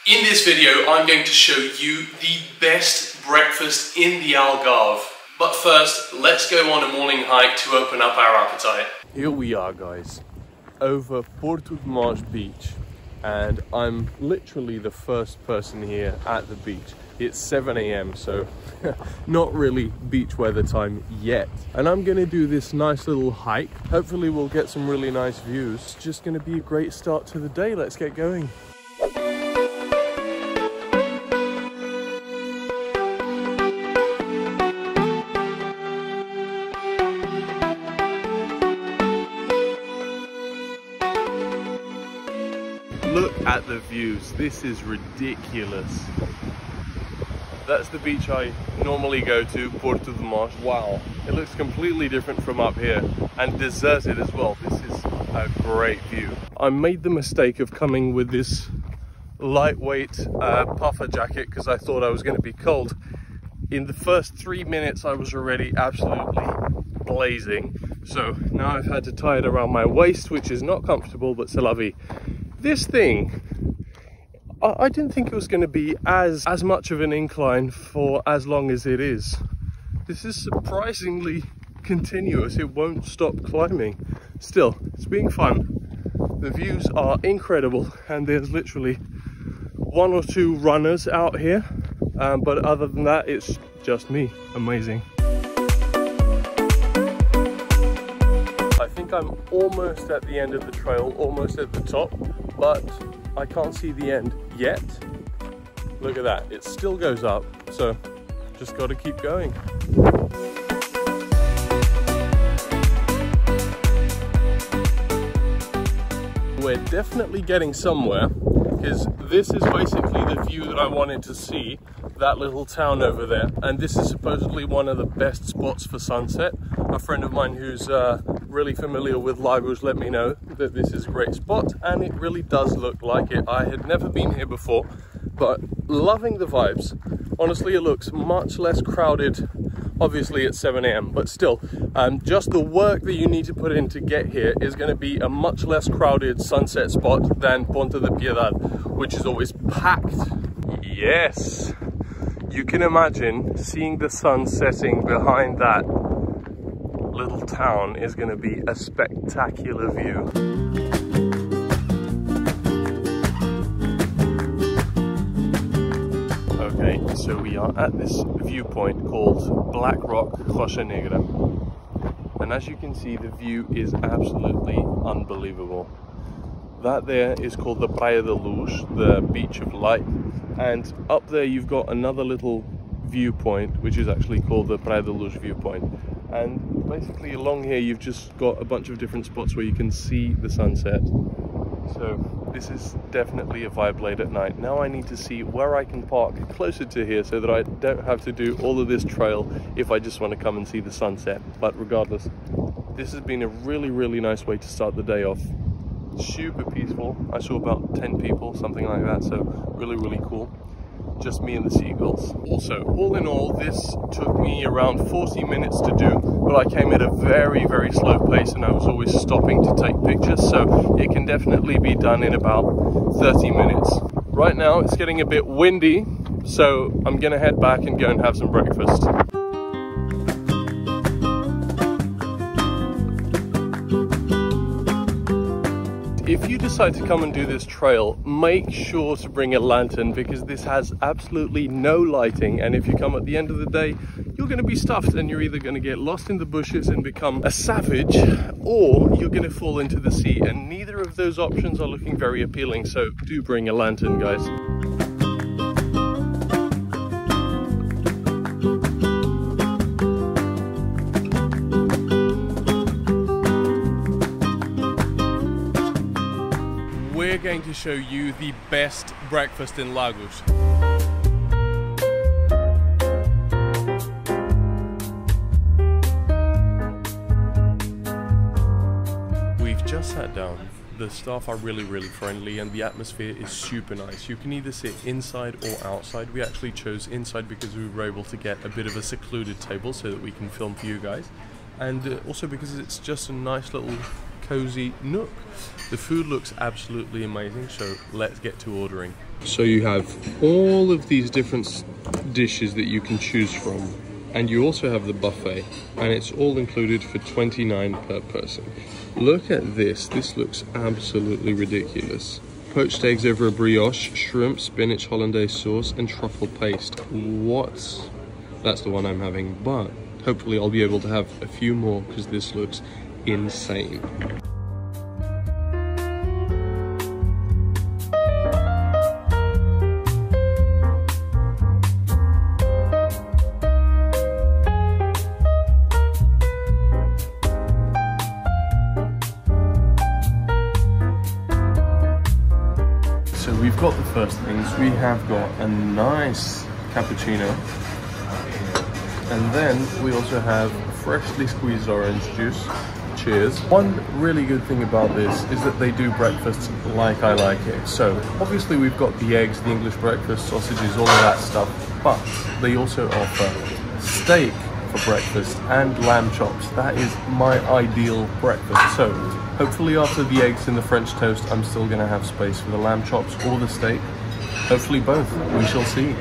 In this video, I'm going to show you the best breakfast in the Algarve. But first, let's go on a morning hike to open up our appetite. Here we are, guys, over Porto de Mos beach, and I'm literally the first person here at the beach. It's 7 AM, so not really beach weather time yet. And I'm gonna do this nice little hike. Hopefully we'll get some really nice views. It's just gonna be a great start to the day. Let's get going. Look at the views. This is ridiculous. That's the beach I normally go to, Porto de Mos. Wow, it looks completely different from up here and deserted as well. This is a great view. I made the mistake of coming with this lightweight puffer jacket because I thought I was going to be cold. In the first 3 minutes I was already absolutely blazing. So now I've had to tie it around my waist, which is not comfortable, but c'est la vie. This thing, I didn't think it was going to be as much of an incline for as long as it is. This is surprisingly continuous. It won't stop climbing. Still, it's being fun. The views are incredible, and there's literally 1 or 2 runners out here, but other than that, it's just me. Amazing. I think I'm almost at the end of the trail, almost at the top, but I can't see the end yet. Look at that, it still goes up, so just got to keep going. We're definitely getting somewhere, because this is basically the view that I wanted to see, that little town over there, and this is supposedly one of the best spots for sunset. A friend of mine who's really familiar with Lagos let me know that this is a great spot, and it really does look like it. I had never been here before, but loving the vibes. Honestly, it looks much less crowded, obviously at 7 AM, but still, just the work that you need to put in to get here is going to be a much less crowded sunset spot than Ponta de Piedade, which is always packed. Yes, you can imagine seeing the sun setting behind that little town is going to be a spectacular view. Okay, so we are at this viewpoint called Black Rock Rocha Negra, and as you can see, the view is absolutely unbelievable. That there is called the Praia da Luz, the beach of light, and up there you've got another little viewpoint which is actually called the Praia da Luz viewpoint. And basically along here you've just got a bunch of different spots where you can see the sunset. So this is definitely a vibe late at night. Now I need to see where I can park closer to here so that I don't have to do all of this trail if I just want to come and see the sunset. But regardless, this has been a really nice way to start the day off. Super peaceful. I saw about 10 people, something like that, so really cool. Just me and the seagulls. Also, all in all, this took me around 40 minutes to do, but I came at a very slow pace, and I was always stopping to take pictures, so it can definitely be done in about 30 minutes. Right now it's getting a bit windy, so I'm gonna head back and go and have some breakfast. If you decide to come and do this trail, make sure to bring a lantern, because this has absolutely no lighting, and if you come at the end of the day, you're going to be stuffed, and you're either going to get lost in the bushes and become a savage, or you're going to fall into the sea, and neither of those options are looking very appealing, so do bring a lantern, guys. We're going to show you the best breakfast in Lagos. We've just sat down. The staff are really friendly, and the atmosphere is super nice. You can either sit inside or outside. We actually chose inside because we were able to get a bit of a secluded table so that we can film for you guys, and also because it's just a nice little cozy nook. The food looks absolutely amazing, so let's get to ordering. So you have all of these different dishes that you can choose from, and you also have the buffet, and it's all included for $29 per person. Look at this. This looks absolutely ridiculous. Poached eggs over a brioche, shrimp, spinach, hollandaise sauce, and truffle paste. What? That's the one I'm having, but hopefully I'll be able to have a few more because this looks insane. So we've got the first things. We have got a nice cappuccino, and then we also have freshly squeezed orange juice. Cheers. One really good thing about this is that they do breakfast like I like it. So obviously we've got the eggs, the English breakfast, sausages, all of that stuff, but they also offer steak for breakfast and lamb chops. That is my ideal breakfast. So hopefully after the eggs and the French toast, I'm still gonna have space for the lamb chops or the steak. Hopefully both, we shall see.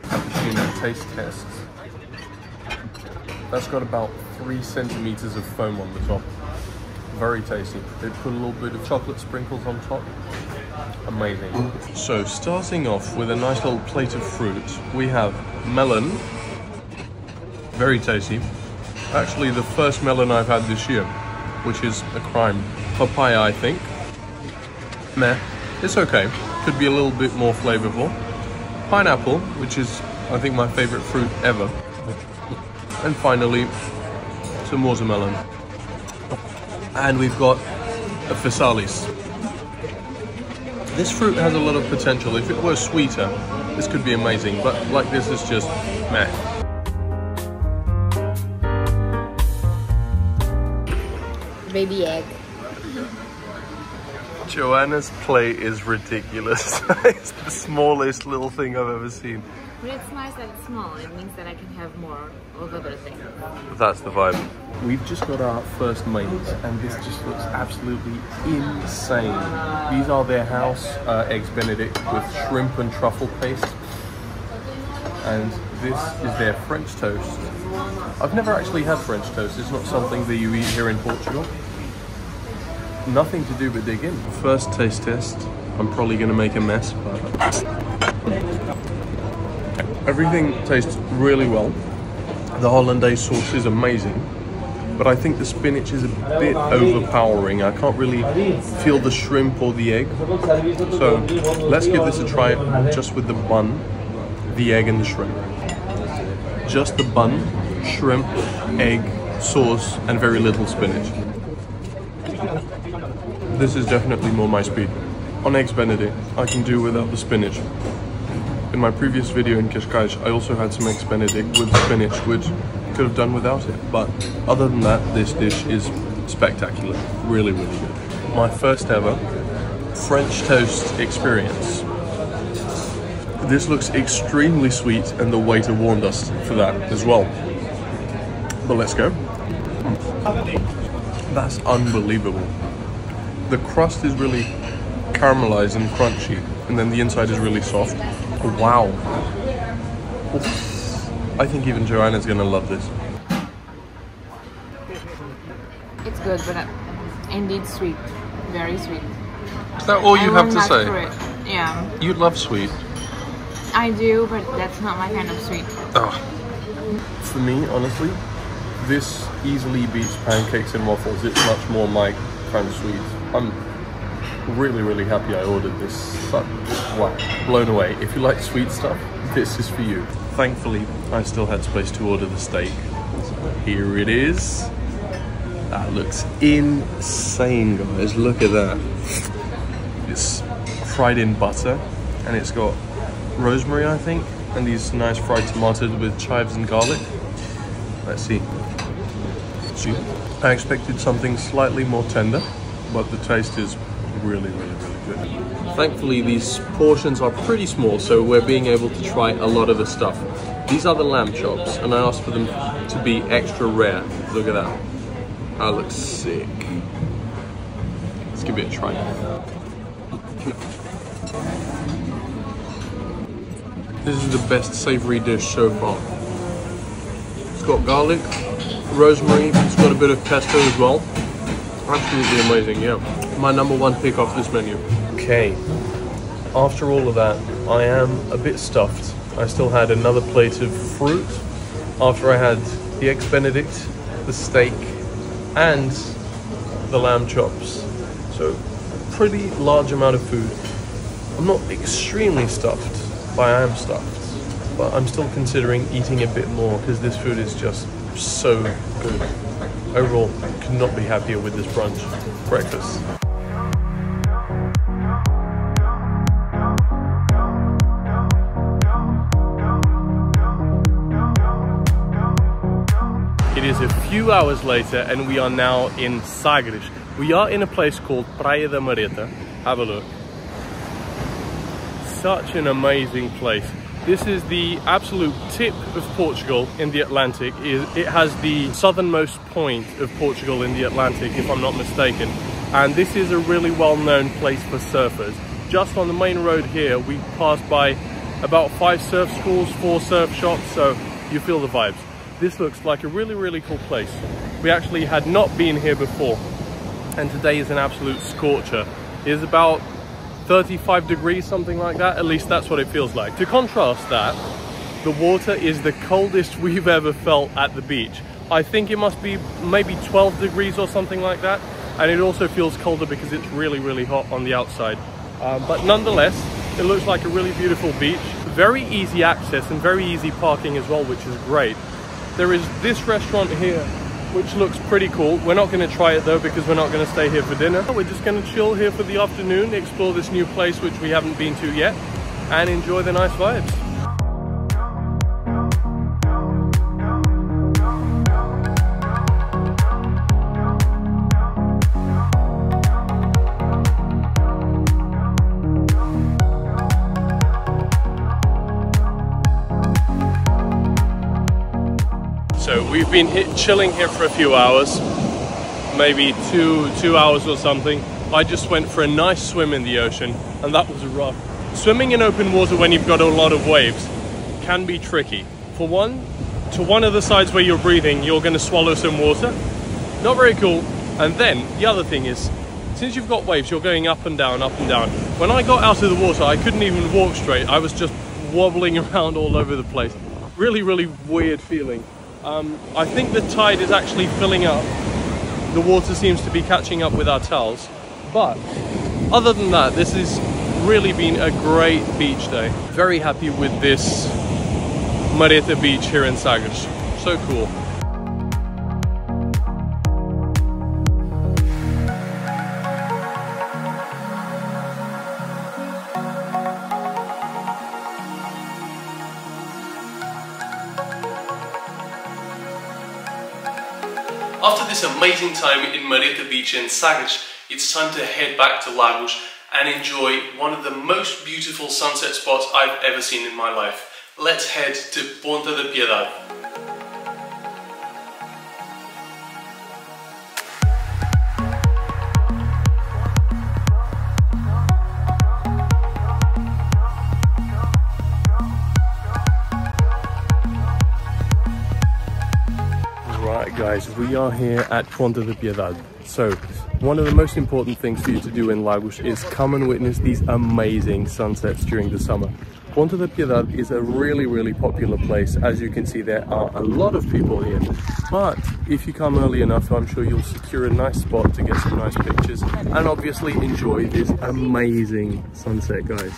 Cappuccino taste test. That's got about 3 centimeters of foam on the top. Very tasty. They put a little bit of chocolate sprinkles on top. Amazing. So starting off with a nice little plate of fruit, we have melon. Very tasty. Actually the first melon I've had this year, which is a crime. Papaya, I think. Meh. It's okay. Could be a little bit more flavorful. Pineapple, which is, I think, my favorite fruit ever. And finally, some watermelon. And we've got a physalis. This fruit has a lot of potential. If it were sweeter, this could be amazing. But like this, is just meh. Baby egg. Joanna's plate is ridiculous. It's the smallest little thing I've ever seen. But it's nice that it's small. It means that I can have more of other things. That's the vibe. We've just got our first mains, and this just looks absolutely insane. These are their house eggs Benedict with shrimp and truffle paste. And this is their French toast. I've never actually had French toast. It's not something that you eat here in Portugal. Nothing to do but dig in. First taste test. I'm probably gonna make a mess, but everything tastes really well. The hollandaise sauce is amazing, but I think the spinach is a bit overpowering. I can't really feel the shrimp or the egg. So let's give this a try just with the bun, the egg and the shrimp. Just the bun, shrimp, egg, sauce, and very little spinach. This is definitely more my speed. On eggs Benedict, I can do without the spinach. In my previous video in Cascais, I also had some eggs Benedict with spinach, which I could have done without it. But other than that, this dish is spectacular. Really, really good. My first ever French toast experience. This looks extremely sweet, and the waiter warned us for that as well. But let's go. That's unbelievable. The crust is really caramelized and crunchy, and then the inside is really soft. Wow. Oof. I think even Joanna's gonna love this. It's good, but indeed sweet. Very sweet. Is that all you have to say? Yeah. You love sweet. I do, but that's not my kind of sweet. Oh. For me, honestly, this easily beats pancakes and waffles. It's much more my kind of sweet. I'm really, really happy I ordered this. So, wow, blown away. If you like sweet stuff, this is for you. Thankfully, I still had space to order the steak. So here it is. That looks insane, guys. Look at that. It's fried in butter, and it's got rosemary, I think, and these nice fried tomatoes with chives and garlic. Let's see. I expected something slightly more tender, but the taste is really, really, really good. Thankfully, these portions are pretty small, so we're being able to try a lot of the stuff. These are the lamb chops, and I asked for them to be extra rare. Look at that. That looks sick. Let's give it a try. This is the best savoury dish so far. It's got garlic, rosemary, it's got a bit of pesto as well. Absolutely amazing, yeah. My number one pick off this menu. Okay, after all of that, I am a bit stuffed. I still had another plate of fruit after I had the eggs Benedict, the steak, and the lamb chops. So, a pretty large amount of food. I'm not extremely stuffed, but I am stuffed. But I'm still considering eating a bit more because this food is just so good. Overall, could not be happier with this brunch breakfast. It is a few hours later and we are now in Sagres. We are in a place called Praia da Luz. Have a look. Such an amazing place. This is the absolute tip of Portugal in the Atlantic. It has the southernmost point of Portugal in the Atlantic, if I'm not mistaken. And this is a really well-known place for surfers. Just on the main road here, we passed by about 5 surf schools, 4 surf shops, so you feel the vibes. This looks like a really, really cool place. We actually had not been here before, and today is an absolute scorcher. It is about 35 degrees, something like that. At least that's what it feels like. To contrast that, the water is the coldest we've ever felt at the beach. I think it must be maybe 12 degrees or something like that. And it also feels colder because it's really, really hot on the outside. But nonetheless, it looks like a really beautiful beach. Very easy access and very easy parking as well, which is great. There is this restaurant here, which looks pretty cool. We're not going to try it though because we're not going to stay here for dinner. We're just going to chill here for the afternoon, explore this new place which we haven't been to yet, and enjoy the nice vibes. So we've been chilling here for a few hours, maybe two hours or something. I just went for a nice swim in the ocean and that was rough. Swimming in open water when you've got a lot of waves can be tricky. For one, to one of the sides where you're breathing, you're going to swallow some water. Not very cool. And then the other thing is, since you've got waves, you're going up and down, up and down. When I got out of the water, I couldn't even walk straight. I was just wobbling around all over the place. Really, really weird feeling. I think the tide is actually filling up. The water seems to be catching up with our towels. But other than that, this has really been a great beach day. Very happy with this Mareta beach here in Sagres. So cool. After this amazing time in Mareta Beach in Sagres, it's time to head back to Lagos and enjoy one of the most beautiful sunset spots I've ever seen in my life. Let's head to Ponta de Piedade. Right guys, we are here at Ponta de Piedade. So, one of the most important things for you to do in Lagos is come and witness these amazing sunsets during the summer. Ponta de Piedade is a really, really popular place. As you can see, there are a lot of people here. But if you come early enough, I'm sure you'll secure a nice spot to get some nice pictures and obviously enjoy this amazing sunset, guys.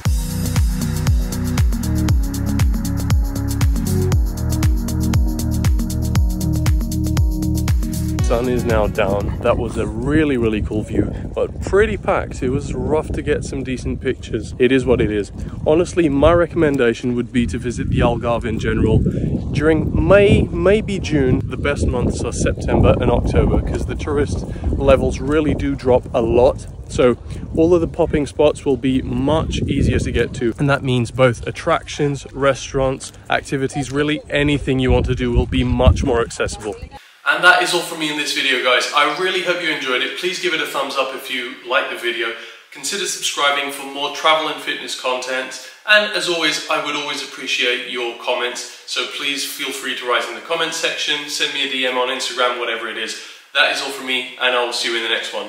Sun is now down. That was a really, really cool view, but pretty packed. It was rough to get some decent pictures. It is what it is. Honestly, my recommendation would be to visit the Algarve in general. During May, maybe June, the best months are September and October because the tourist levels really do drop a lot. So all of the popping spots will be much easier to get to. And that means both attractions, restaurants, activities, really anything you want to do will be much more accessible. And that is all from me in this video, guys. I really hope you enjoyed it. Please give it a thumbs up if you like the video. Consider subscribing for more travel and fitness content, and as always, I would always appreciate your comments, so please feel free to write in the comments section, send me a DM on Instagram, whatever it is. That is all from me, and I will see you in the next one.